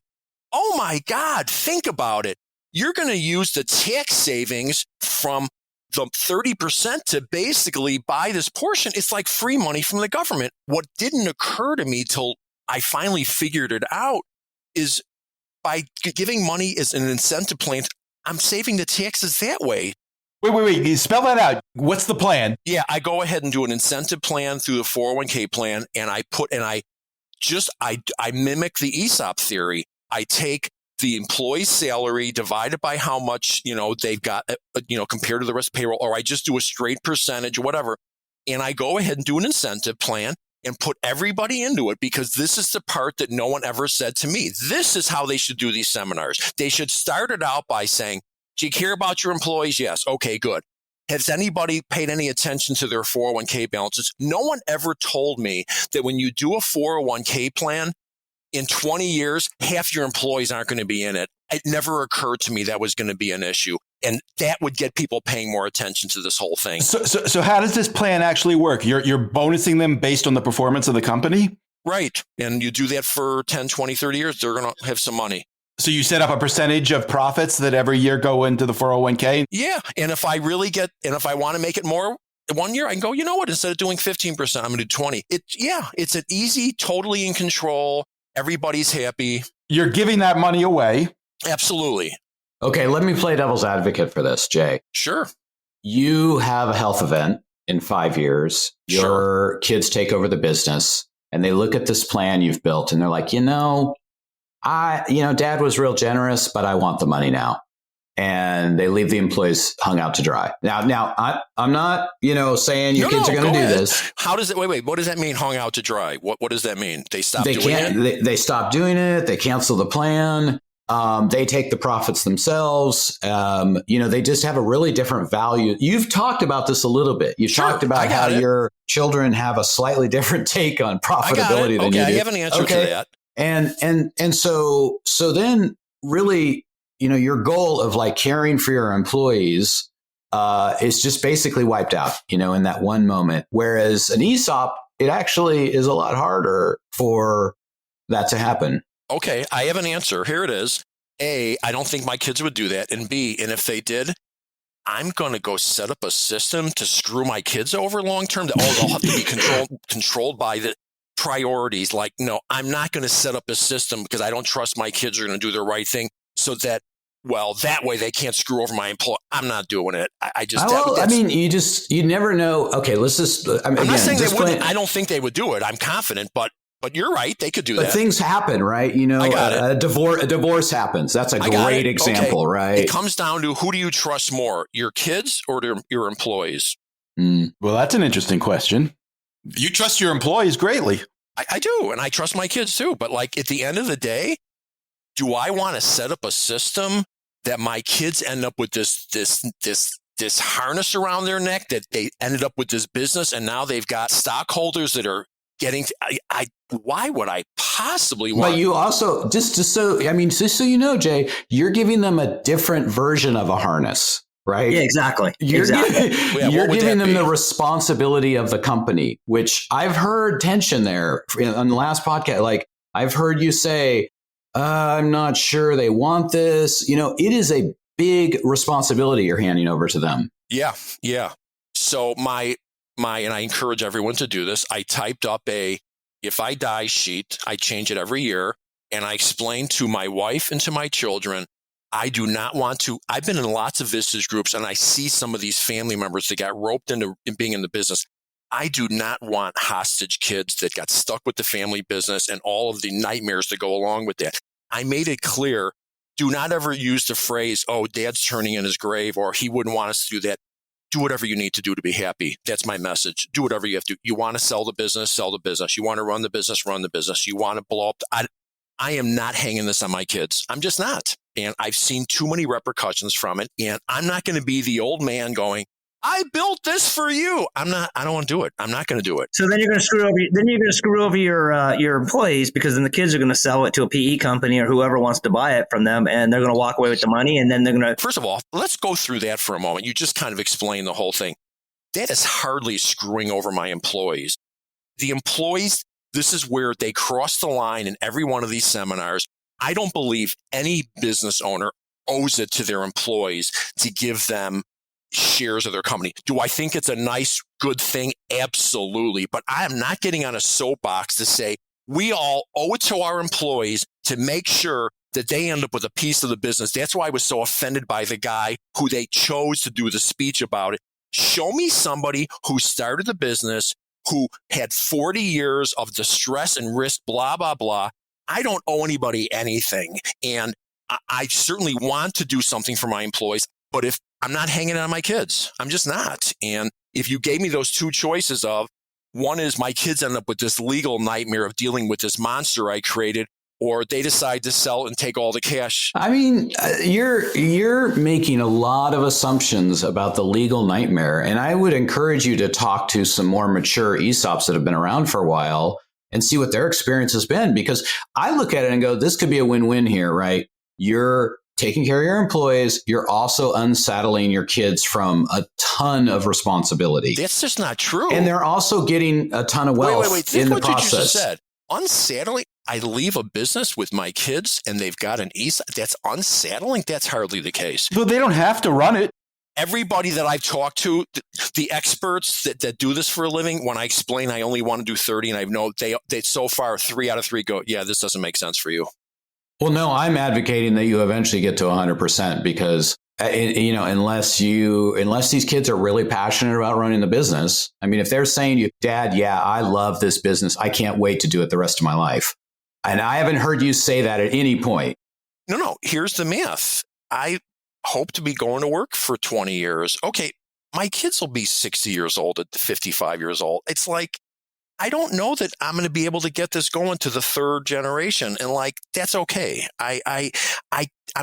oh my God, think about it. You're going to use the tax savings from the 30% to basically buy this portion. It's like free money from the government. What didn't occur to me till I finally figured it out is by giving money as an incentive plan, I'm saving the taxes that way. Wait. You spell that out. What's the plan? Yeah, I go ahead and do an incentive plan through the 401k plan, and I mimic the ESOP theory. I take the employee's salary divided by how much, they've got, compared to the rest of payroll, or I just do a straight percentage, whatever. And I go ahead and do an incentive plan and put everybody into it because this is the part that no one ever said to me. This is how they should do these seminars. They should start it out by saying, do you care about your employees? Yes. Okay, good. Has anybody paid any attention to their 401k balances? No one ever told me that when you do a 401k plan, in 20 years, half your employees aren't going to be in it. It never occurred to me that was going to be an issue. And that would get people paying more attention to this whole thing. So how does this plan actually work? You're bonusing them based on the performance of the company? Right. And you do that for 10, 20, 30 years, they're going to have some money. So you set up a percentage of profits that every year go into the 401k? Yeah. And if I want to make it more, 1 year, I can go, you know what, instead of doing 15%, I'm going to do 20. It's an easy, totally in control. Everybody's happy. You're giving that money away. Absolutely. Okay, let me play devil's advocate for this, Jay. Sure. You have a health event in 5 years. Your kids take over the business and they look at this plan you've built and they're like, Dad was real generous, but I want the money now. And they leave the employees hung out to dry. Now, I'm not, saying your kids are going to do this. How does it? Wait. What does that mean? Hung out to dry? What does that mean? They stop doing it. They stop doing it. They cancel the plan. They take the profits themselves. They just have a really different value. You've talked about this a little bit. You've talked about how your children have a slightly different take on profitability than you do. I have an answer to that. And so then really, your goal of like caring for your employees is just basically wiped out, in that one moment. Whereas an ESOP, it actually is a lot harder for that to happen. Okay, I have an answer. Here it is. A, I don't think my kids would do that. And B, and if they did, I'm going to go set up a system to screw my kids over long term. They'll have to be controlled by the priorities. Like, no, I'm not going to set up a system because I don't trust my kids are going to do the right thing. So that way they can't screw over my employee. I'm not doing it. You never know. Okay, let's just. I'm not saying they wouldn't. I don't think they would do it. I'm confident, but you're right. They could do that. But things happen, right? A divorce happens. That's a great example, right? It comes down to who do you trust more, your kids or your employees? Well, that's an interesting question. You trust your employees greatly. I do, and I trust my kids too. But like at the end of the day, do I want to set up a system that my kids end up with this harness around their neck that they ended up with this business and now they've got stockholders that are getting why would I possibly want? But you also just so you know, Jay, you're giving them a different version of a harness, right? Yeah, exactly. You're giving them the responsibility of the company, which I've heard tension there on the last podcast. Like I've heard you say, I'm not sure they want this. It is a big responsibility you're handing over to them. Yeah. So and I encourage everyone to do this. I typed up a if I die sheet. I change it every year. And I explain to my wife and to my children, I do not want to. I've been in lots of visitors groups and I see some of these family members that got roped into being in the business. I do not want hostage kids that got stuck with the family business and all of the nightmares that go along with that. I made it clear, do not ever use the phrase, oh, dad's turning in his grave, or he wouldn't want us to do that. Do whatever you need to do to be happy. That's my message. Do whatever you have to. You want to sell the business, sell the business. You want to run the business, run the business. You want to blow up. I am not hanging this on my kids. I'm just not. And I've seen too many repercussions from it. And I'm not going to be the old man going, I built this for you. I don't want to do it. I'm not going to do it. So then you're going to screw over your employees, because then the kids are going to sell it to a PE company or whoever wants to buy it from them, and they're going to walk away with the money, and then they're going to. First of all, let's go through that for a moment. You just kind of explained the whole thing. That is hardly screwing over my employees. The employees, this is where they cross the line in every one of these seminars. I don't believe any business owner owes it to their employees to give them shares of their company. Do I think it's a nice, good thing? Absolutely. But I am not getting on a soapbox to say we all owe it to our employees to make sure that they end up with a piece of the business. That's why I was so offended by the guy who they chose to do the speech about it. Show me somebody who started the business, who had 40 years of distress and risk, blah, blah, blah. I don't owe anybody anything. And I certainly want to do something for my employees. But if I'm not hanging on my kids, I'm just not. And if you gave me those two choices of, one is my kids end up with this legal nightmare of dealing with this monster I created, or they decide to sell and take all the cash. I mean, you're making a lot of assumptions about the legal nightmare. And I would encourage you to talk to some more mature ESOPs that have been around for a while and see what their experience has been. Because I look at it and go, this could be a win-win here, right? You're taking care of your employees. You're also unsaddling your kids from a ton of responsibility. That's just not true. And they're also getting a ton of wealth Think in the what process. You just said. Unsaddling. I leave a business with my kids and they've got an ESOP. That's unsaddling. That's hardly the case. But they don't have to run it. Everybody that I've talked to, the experts that do this for a living, when I explain I only want to do 30, and I know they so far 3 out of 3 go, yeah, this doesn't make sense for you. Well, no, I'm advocating that you eventually get to 100% because, unless these kids are really passionate about running the business. I mean, if they're saying to you, Dad, yeah, I love this business. I can't wait to do it the rest of my life. And I haven't heard you say that at any point. No. Here's the math. I hope to be going to work for 20 years. Okay, my kids will be 60 years old at 55 years old. It's like, I don't know that I'm going to be able to get this going to the third generation. And that's okay. I'm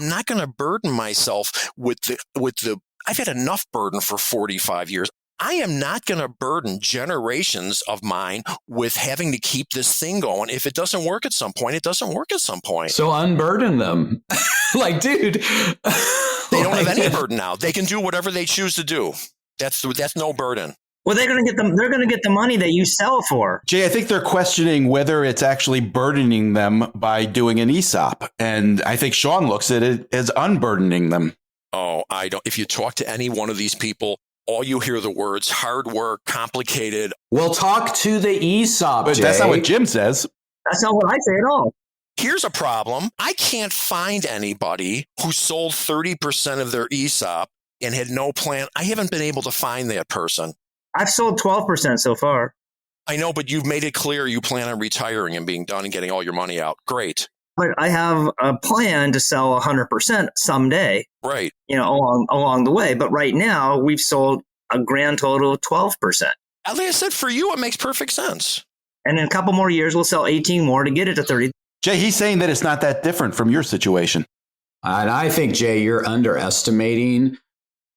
not going to burden myself with the, I've had enough burden for 45 years. I am not going to burden generations of mine with having to keep this thing going. If it doesn't work at some point, it doesn't work at some point. So unburden them. Dude. They don't have any burden now. They can do whatever they choose to do. That's no burden. Well, they're going to get the money that you sell for. Jay, I think they're questioning whether it's actually burdening them by doing an ESOP. And I think Sean looks at it as unburdening them. Oh, I don't. If you talk to any one of these people, all you hear the words hard work, complicated. Well, talk to the ESOP, But Jay. that's not what Jim says. That's not what I say at all. Here's a problem. I can't find anybody who sold 30% of their ESOP and had no plan. I haven't been able to find that person. I've sold 12% so far. I know, but you've made it clear you plan on retiring and being done and getting all your money out. Great. But I have a plan to sell 100% someday. Right. Along the way. But right now, we've sold a grand total of 12%. Like I said, for you, it makes perfect sense. And in a couple more years, we'll sell 18 more to get it to 30. Jay, he's saying that it's not that different from your situation. And I think, Jay, you're underestimating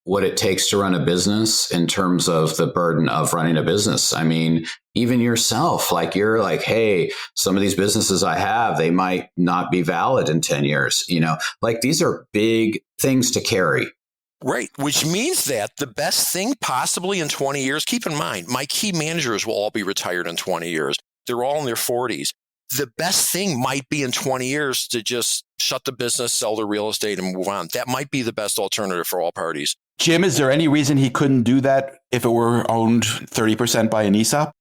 what it takes to run a business in terms of the burden of running a business. I mean, even yourself, you're like, hey, some of these businesses I have, they might not be valid in 10 years. These are big things to carry. Right. Which means that the best thing possibly in 20 years, keep in mind, my key managers will all be retired in 20 years. They're all in their 40s. the best thing might be in 20 years to just shut the business, sell the real estate, and move on. That might be the best alternative for all parties. Jim, is there any reason he couldn't do that if it were owned 30% by an ESOP?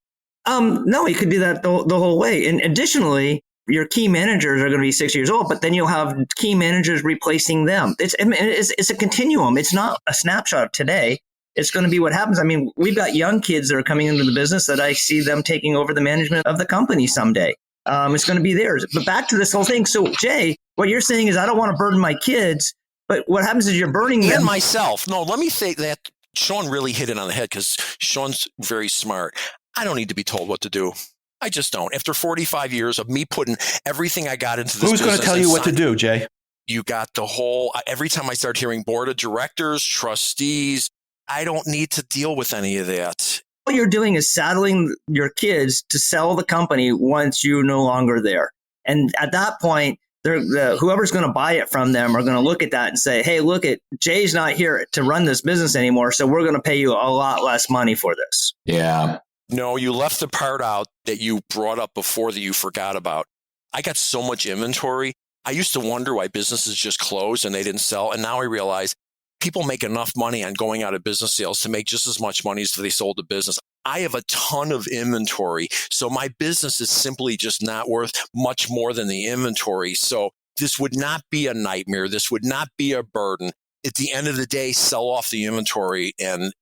No, he could do that the whole way. And additionally, your key managers are going to be 6 years old, but then you'll have key managers replacing them. It's a continuum. It's not a snapshot of today. It's going to be what happens. I mean, we've got young kids that are coming into the business that I see them taking over the management of the company someday. It's going to be theirs. But back to this whole thing. So, Jay, what you're saying is I don't want to burden my kids, but what happens is you're burning them. And myself. No, let me say that Sean really hit it on the head because Sean's very smart. I don't need to be told what to do. I just don't. After 45 years of me putting everything I got into this business. Who's going to tell you what to do, Jay? You got the whole, every time I start hearing board of directors, trustees, I don't need to deal with any of that. What you're doing is saddling your kids to sell the company once you're no longer there. And at that point, whoever's going to buy it from them are going to look at that and say, hey, look, Jay's not here to run this business anymore, so we're going to pay you a lot less money for this. Yeah. No, you left the part out that you brought up before that you forgot about. I got so much inventory. I used to wonder why businesses just closed and they didn't sell. And now I realize people make enough money on going out of business sales to make just as much money as if they sold the business. I have a ton of inventory. So my business is simply just not worth much more than the inventory. So this would not be a nightmare. This would not be a burden. At the end of the day, sell off the inventory and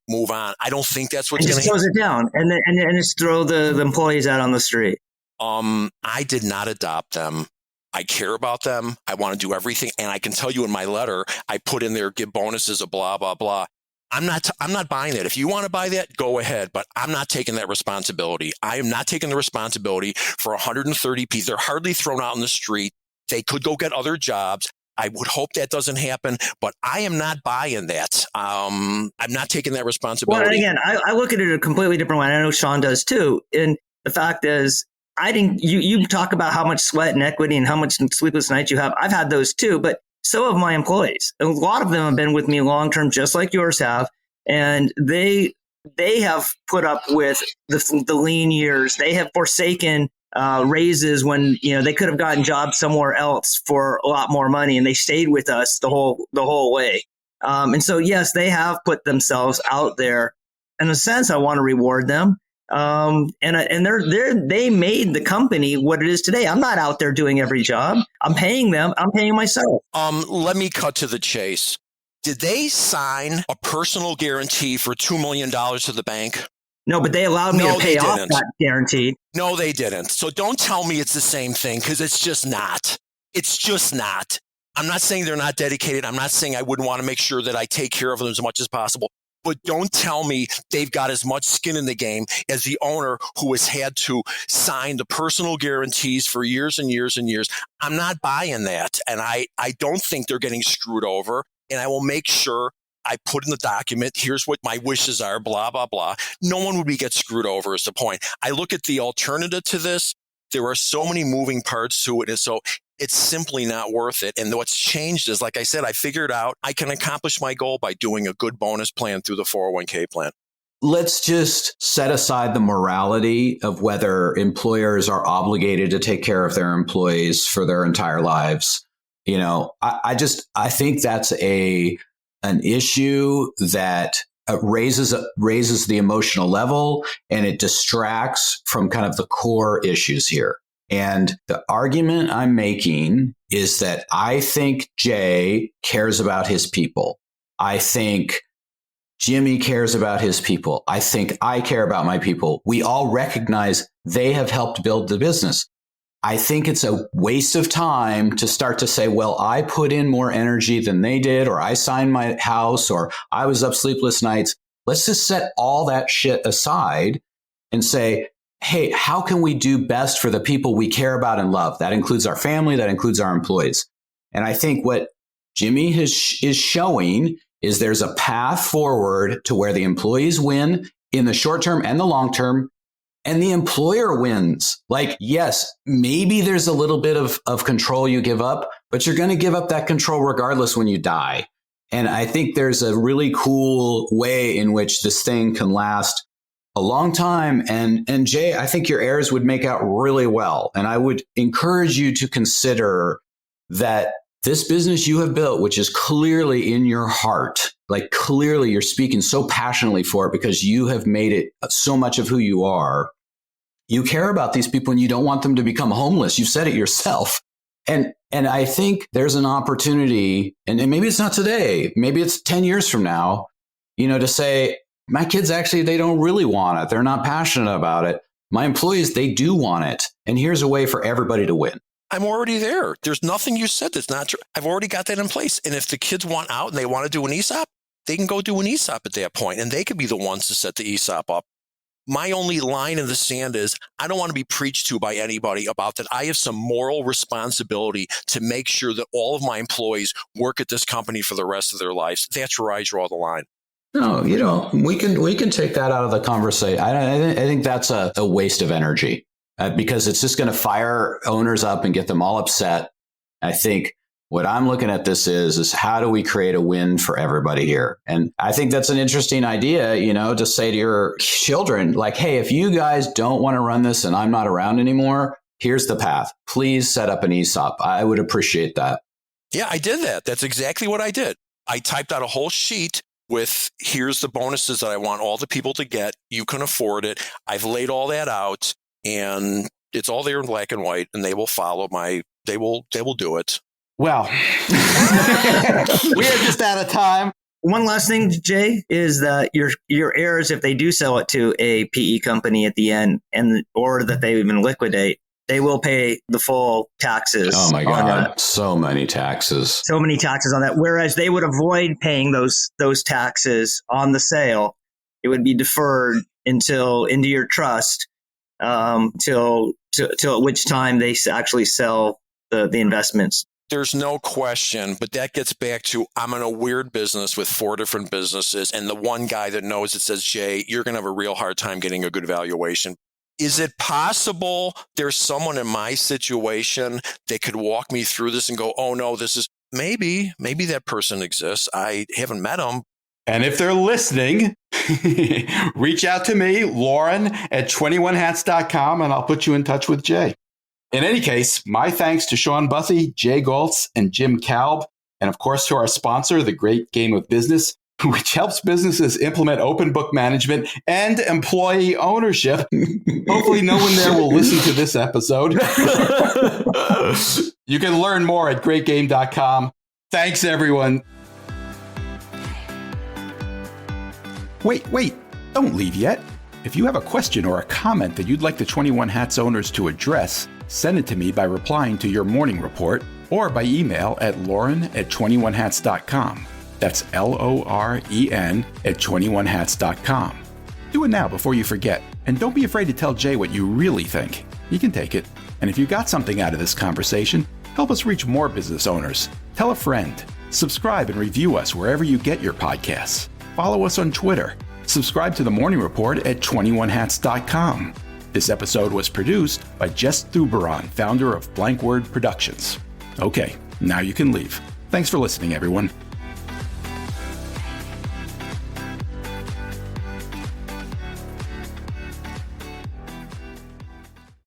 move on. I don't think that's what's going to happen. Just close it down and just throw the employees out on the street. I did not adopt them. I care about them. I want to do everything. And I can tell you in my letter, I put in there, give bonuses, a blah, blah, blah. I'm not buying that. If you want to buy that, go ahead. But I'm not taking that responsibility. I am not taking the responsibility for 130 people. They're hardly thrown out in the street. They could go get other jobs. I would hope that doesn't happen, but I am not buying that. I'm not taking that responsibility. Well, again, I look at it a completely different way. I know Sean does too. And the fact is, you talk about how much sweat and equity and how much sleepless nights you have. I've had those too, but so have my employees. A lot of them have been with me long term, just like yours have, and they have put up with the lean years. They have forsaken raises when they could have gotten jobs somewhere else for a lot more money, and they stayed with us the whole way. And so, yes, they have put themselves out there. In a sense, I want to reward them. And they made the company what it is today. I'm not out there doing every job. I'm paying them. I'm paying myself. Let me cut to the chase. Did they sign a personal guarantee for $2 million to the bank? No, but they allowed me to pay off that guarantee. No, they didn't. So don't tell me it's the same thing, because it's just not. It's just not. I'm not saying they're not dedicated. I'm not saying I wouldn't want to make sure that I take care of them as much as possible. But don't tell me they've got as much skin in the game as the owner who has had to sign the personal guarantees for years and years and years. I'm not buying that. And I don't think they're getting screwed over. And I will make sure I put in the document, here's what my wishes are, blah, blah, blah. No one would get screwed over is the point. I look at the alternative to this. There are so many moving parts to it. And so it's simply not worth it. And what's changed is, like I said, I figured out I can accomplish my goal by doing a good bonus plan through the 401k plan. Let's just set aside the morality of whether employers are obligated to take care of their employees for their entire lives. I think that's an issue that raises the emotional level, and it distracts from kind of the core issues here. And the argument I'm making is that I think Jay cares about his people. I think Jimmy cares about his people. I think I care about my people. We all recognize they have helped build the business. I think it's a waste of time to start to say, well, I put in more energy than they did, or I signed my house, or I was up sleepless nights. Let's just set all that shit aside and say, hey, how can we do best for the people we care about and love? That includes our family. That includes our employees. And I think what Jimmy is showing is there's a path forward to where the employees win in the short term and the long term, and the employer wins. Like, yes, maybe there's a little bit of control you give up, but you're going to give up that control regardless when you die. And I think there's a really cool way in which this thing can last a long time. And Jay, I think your heirs would make out really well. And I would encourage you to consider that this business you have built, which is clearly in your heart, like clearly you're speaking so passionately for it because you have made it so much of who you are. You care about these people and you don't want them to become homeless. You said it yourself. And I think there's an opportunity, and maybe it's not today, maybe it's 10 years from now, to say, my kids actually, they don't really want it. They're not passionate about it. My employees, they do want it. And here's a way for everybody to win. I'm already there. There's nothing you said that's not true. I've already got that in place. And if the kids want out and they want to do an ESOP, they can go do an ESOP at that point, and they could be the ones to set the ESOP up. My only line in the sand is I don't want to be preached to by anybody about that. I have some moral responsibility to make sure that all of my employees work at this company for the rest of their lives. That's where I draw the line. No, we can take that out of the conversation. I think that's a waste of energy because it's just going to fire owners up and get them all upset. I think what I'm looking at this is how do we create a win for everybody here? And I think that's an interesting idea, to say to your children, like, hey, if you guys don't want to run this and I'm not around anymore, here's the path. Please set up an ESOP. I would appreciate that. Yeah, I did that. That's exactly what I did. I typed out a whole sheet with here's the bonuses that I want all the people to get. You can afford it. I've laid all that out and it's all there in black and white, and they will follow they will do it. Well, we are just out of time. One last thing, Jay, is that your heirs, if they do sell it to a PE company at the end, or that they even liquidate, they will pay the full taxes. Oh my God, so many taxes. So many taxes on that. Whereas they would avoid paying those taxes on the sale. It would be deferred into your trust till at which time they actually sell the investments. There's no question, but that gets back to I'm in a weird business with 4 different businesses, and the one guy that knows it says, Jay, you're going to have a real hard time getting a good valuation. Is it possible there's someone in my situation that could walk me through this and go, oh no, this is maybe that person exists. I haven't met him. And if they're listening, reach out to me, Lauren at 21hats.com, and I'll put you in touch with Jay. In any case, my thanks to Sean Bussey, Jay Goltz, and Jim Kalb, and of course to our sponsor, The Great Game of Business, which helps businesses implement open book management and employee ownership. Hopefully no one there will listen to this episode. You can learn more at greatgame.com. Thanks, everyone. Wait, don't leave yet. If you have a question or a comment that you'd like the 21 Hats owners to address, send it to me by replying to your morning report or by email at lauren@21hats.com. That's LOREN at 21hats.com. Do it now before you forget. And don't be afraid to tell Jay what you really think. He can take it. And if you got something out of this conversation, help us reach more business owners. Tell a friend. Subscribe and review us wherever you get your podcasts. Follow us on Twitter. Subscribe to the Morning Report at 21hats.com. This episode was produced by Jess Thuberon, founder of Blank Word Productions. Okay, now you can leave. Thanks for listening, everyone.